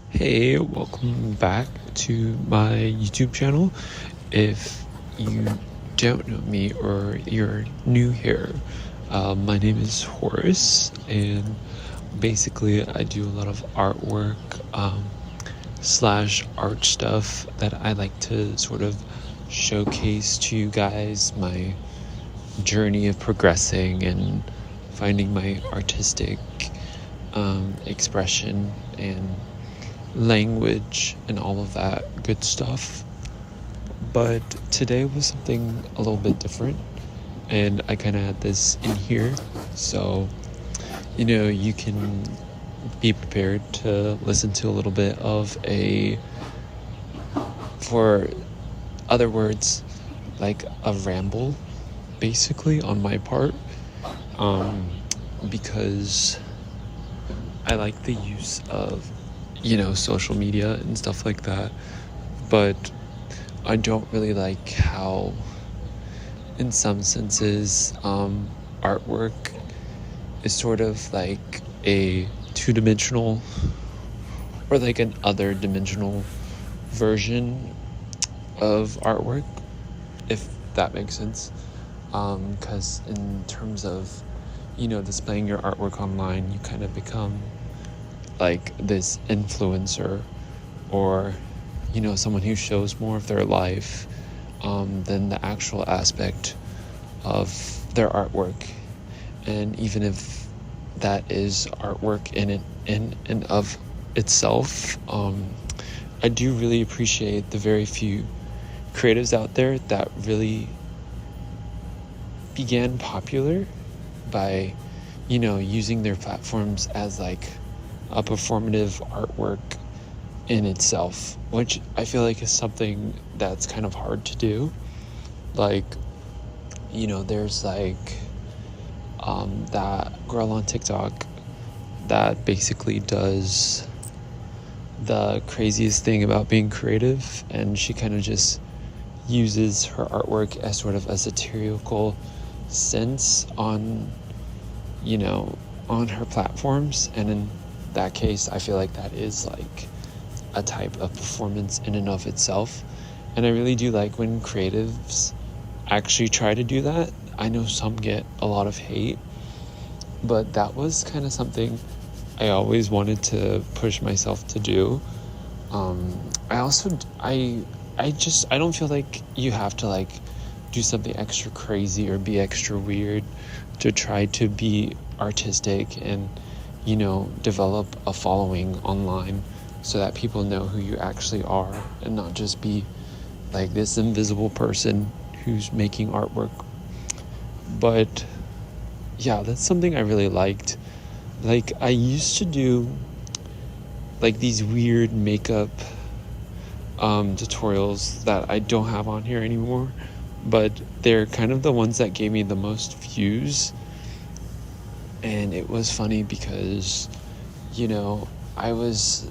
Hey, welcome back to my YouTube channel. If you don't know me or you're new here, my name is Horace, and basically I do a lot of artwork slash art stuff that I like to sort of showcase to you guys, my journey of progressing and finding my artistic expression and language and all of that good stuff. But today was something a little bit different, and I kind of had this in here, so you can be prepared to listen to a little bit of for other words, like a ramble basically on my part, because I like the use of social media and stuff like that, but I don't really like how, in some senses, artwork is sort of like a two-dimensional or like an other dimensional version of artwork, if that makes sense. Because in terms of displaying your artwork online, you kind of become like this influencer, or someone who shows more of their life than the actual aspect of their artwork. And even if that is artwork in and of itself, I do really appreciate the very few creatives out there that really began popular by using their platforms as like a performative artwork in itself, which I feel like is something that's kind of hard to do. Like, there's like that girl on TikTok that basically does the craziest thing about being creative, and she kind of just uses her artwork as sort of a satirical sense on her platforms, and in that case I feel like that is like a type of performance in and of itself. And I really do like when creatives actually try to do that. I know some get a lot of hate, but that was kind of something I always wanted to push myself to do. I don't feel like you have to like do something extra crazy or be extra weird to try to be artistic and develop a following online, so that people know who you actually are and not just be like this invisible person who's making artwork. But yeah, that's something I really liked. Like, I used to do like these weird makeup tutorials that I don't have on here anymore, but they're kind of the ones that gave me the most views. And it was funny because I was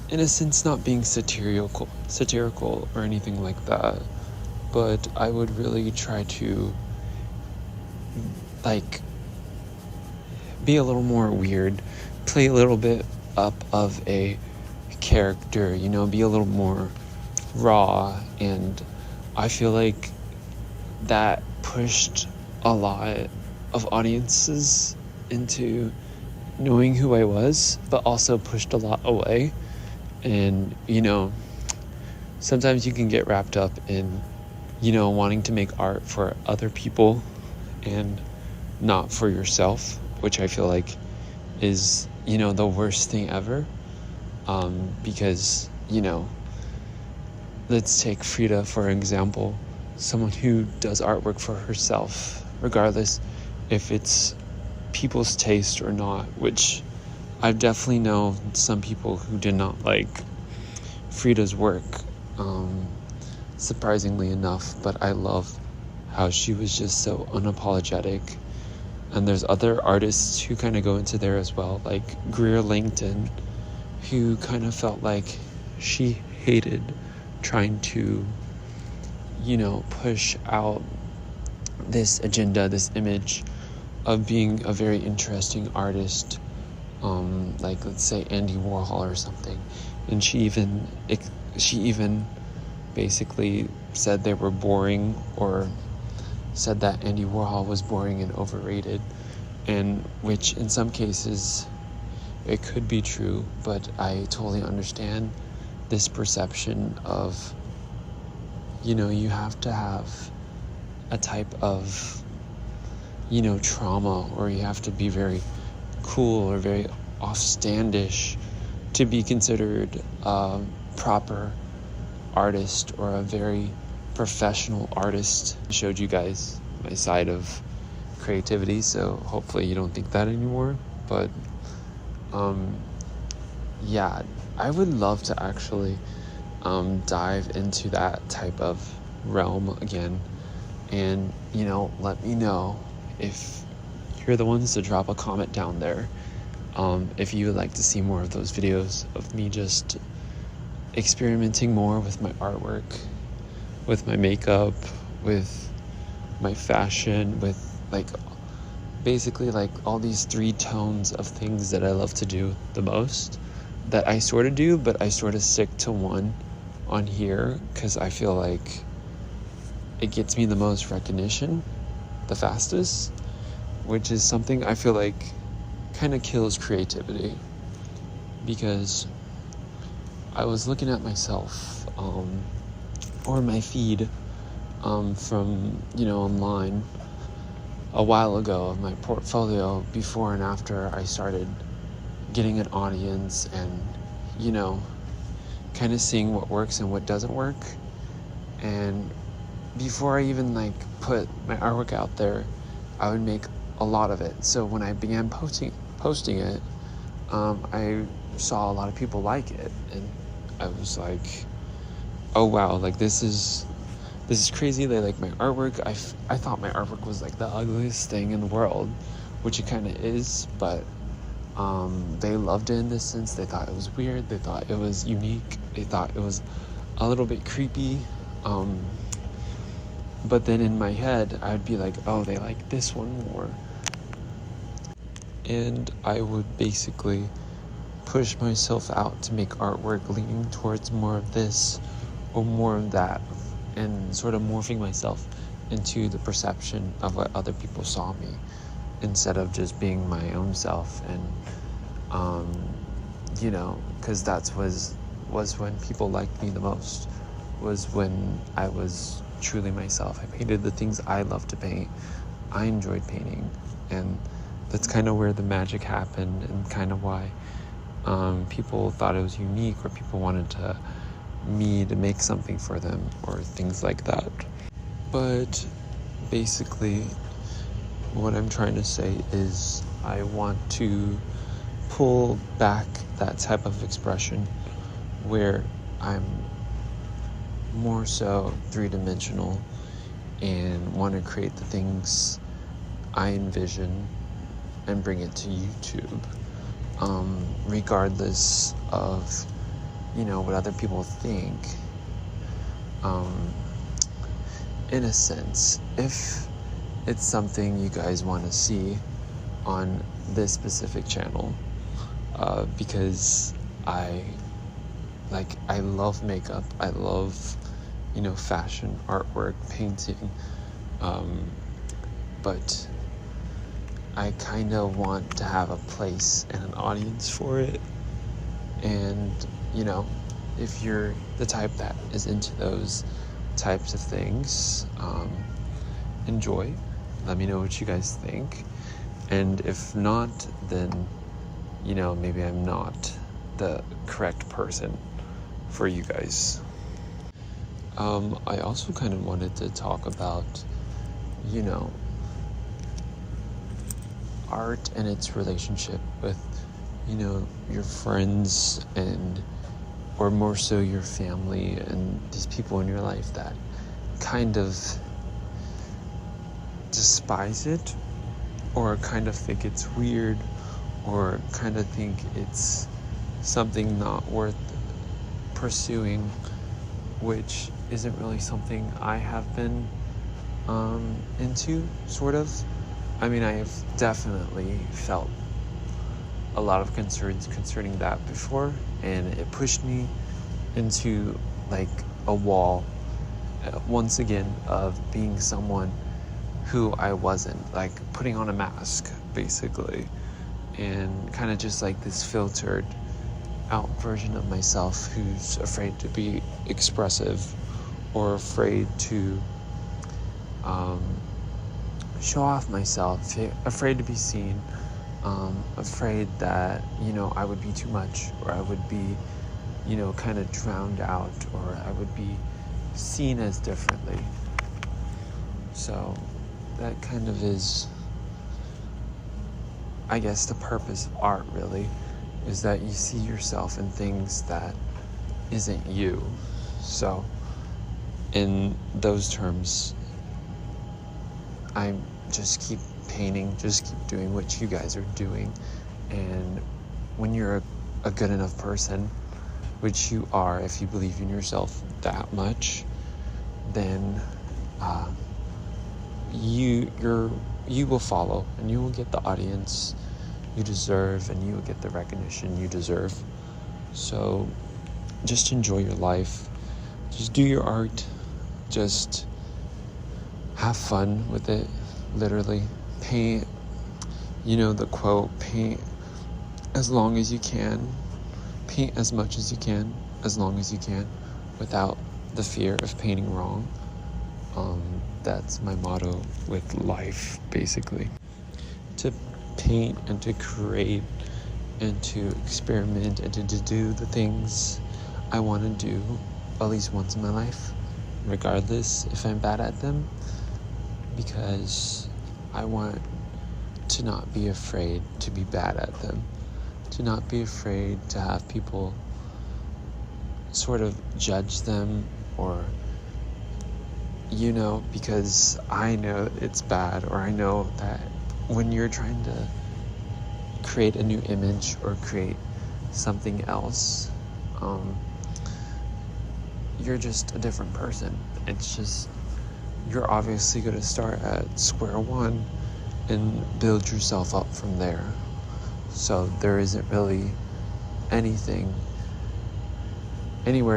in a sense not being satirical or anything like that, but I would really try to like be a little more weird, play a little bit up of a character, be a little more raw. And I feel like that pushed a lot of audiences into knowing who I was, but also pushed a lot away. And sometimes you can get wrapped up in wanting to make art for other people and not for yourself, which I feel like is the worst thing ever. Because let's take Frida for example, someone who does artwork for herself, regardless if it's people's taste or not, which I definitely know some people who did not like Frida's work, surprisingly enough, but I love how she was just so unapologetic. And there's other artists who kind of go into there as well, like Greer Langton, who kind of felt like she hated trying to push out this agenda, this image of being a very interesting artist, like let's say Andy Warhol or something, and she even basically said they were boring, or said that Andy Warhol was boring and overrated, and which in some cases it could be true, but I totally understand this perception of, you have to have a type of, trauma, or you have to be very cool or very offstandish to be considered a proper artist or a very professional artist. I showed you guys my side of creativity, so hopefully you don't think that anymore. But yeah, I would love to actually dive into that type of realm again, and let me know if you're the ones to drop a comment down there, if you would like to see more of those videos of me just experimenting more with my artwork, with my makeup, with my fashion, with basically all these 3 tones of things that I love to do the most, that I sort of do, but I sort of stick to one on here because I feel like it gets me the most recognition the fastest, which is something I feel like kind of kills creativity. Because I was looking at myself or my feed from online a while ago of my portfolio before and after I started getting an audience, and kind of seeing what works and what doesn't work. And before I even put my artwork out there, I would make a lot of it. So when I began posting it, I saw a lot of people like it, and I was like, oh wow, this is crazy. They like my artwork. I thought my artwork was the ugliest thing in the world, which it kind of is, but they loved it in this sense. They thought it was weird. They thought it was unique. They thought it was a little bit creepy. But then in my head, I'd be like, oh, they like this one more. And I would basically push myself out to make artwork leaning towards more of this or more of that, and sort of morphing myself into the perception of what other people saw me, instead of just being my own self. And because that was when people liked me the most, was when I was truly myself. I painted the things I love to paint. I enjoyed painting, and that's kind of where the magic happened, and kind of why people thought it was unique, or people wanted me to make something for them, or things like that. But basically what I'm trying to say is I want to pull back that type of expression where I'm more so 3-dimensional and want to create the things I envision and bring it to YouTube, regardless of what other people think. In a sense, if it's something you guys want to see on this specific channel, because I love makeup, I love fashion, artwork, painting, but I kind of want to have a place and an audience for it. And if you're the type that is into those types of things, enjoy. Let me know what you guys think. And if not, then maybe I'm not the correct person for you guys. I also kind of wanted to talk about art and its relationship with your friends, or more so your family, and these people in your life that kind of despise it, or kind of think it's weird, or kind of think it's something not worth pursuing, which isn't really something I have been into, sort of. I mean, I have definitely felt a lot of concerns concerning that before, and it pushed me into like a wall once again of being someone who I wasn't, like putting on a mask basically, and kind of just like this filtered out version of myself who's afraid to be expressive or afraid to show off myself, afraid to be seen, afraid that, I would be too much, or I would be, kind of drowned out, or I would be seen as differently. So that kind of is, I guess, the purpose of art, really, is that you see yourself in things that isn't you. So in those terms, I just keep painting, just keep doing what you guys are doing. And when you're a good enough person, which you are if you believe in yourself that much, then you will follow, and you will get the audience you deserve, and you will get the recognition you deserve. So just enjoy your life, just do your art, just have fun with it. Literally paint, the quote, paint as long as you can, paint as much as you can, as long as you can, without the fear of painting wrong. That's my motto with life, basically. To paint and to create and to experiment and to do the things I want to do at least once in my life, regardless if I'm bad at them, because I want to not be afraid to be bad at them, to not be afraid to have people sort of judge them, or because I know it's bad, or I know that when you're trying to create a new image or create something else, you're just a different person. It's just, you're obviously going to start at square one and build yourself up from there. So there isn't really anywhere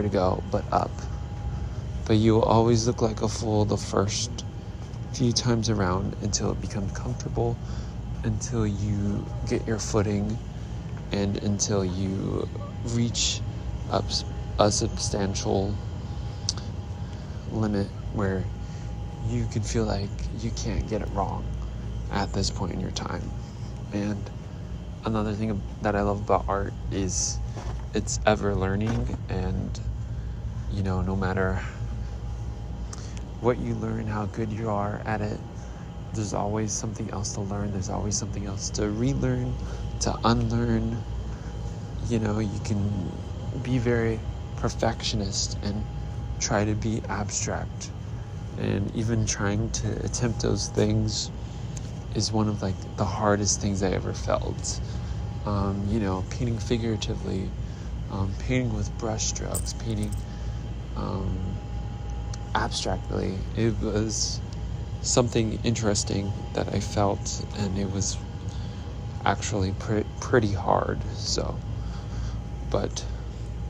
to go but up. But you will always look like a fool the first few times around until it becomes comfortable, until you get your footing, and until you reach up a substantial limit where you can feel like you can't get it wrong at this point in your time. And another thing that I love about art is it's ever learning, and no matter what you learn, how good you are at it, there's always something else to learn. There's always something else to relearn, to unlearn. You can be very perfectionist and try to be abstract, and even trying to attempt those things is one of the hardest things I ever felt. Painting figuratively, painting with brush strokes, painting abstractly. It was something interesting that I felt, and it was actually pretty hard. So, but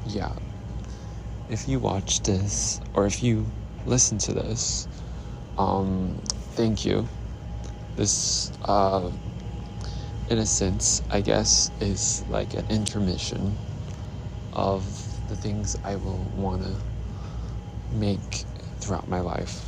yeah, if you watch this, or if you listen to this, thank you. This, in a sense, I guess, is like an intermission of the things I will want to make throughout my life.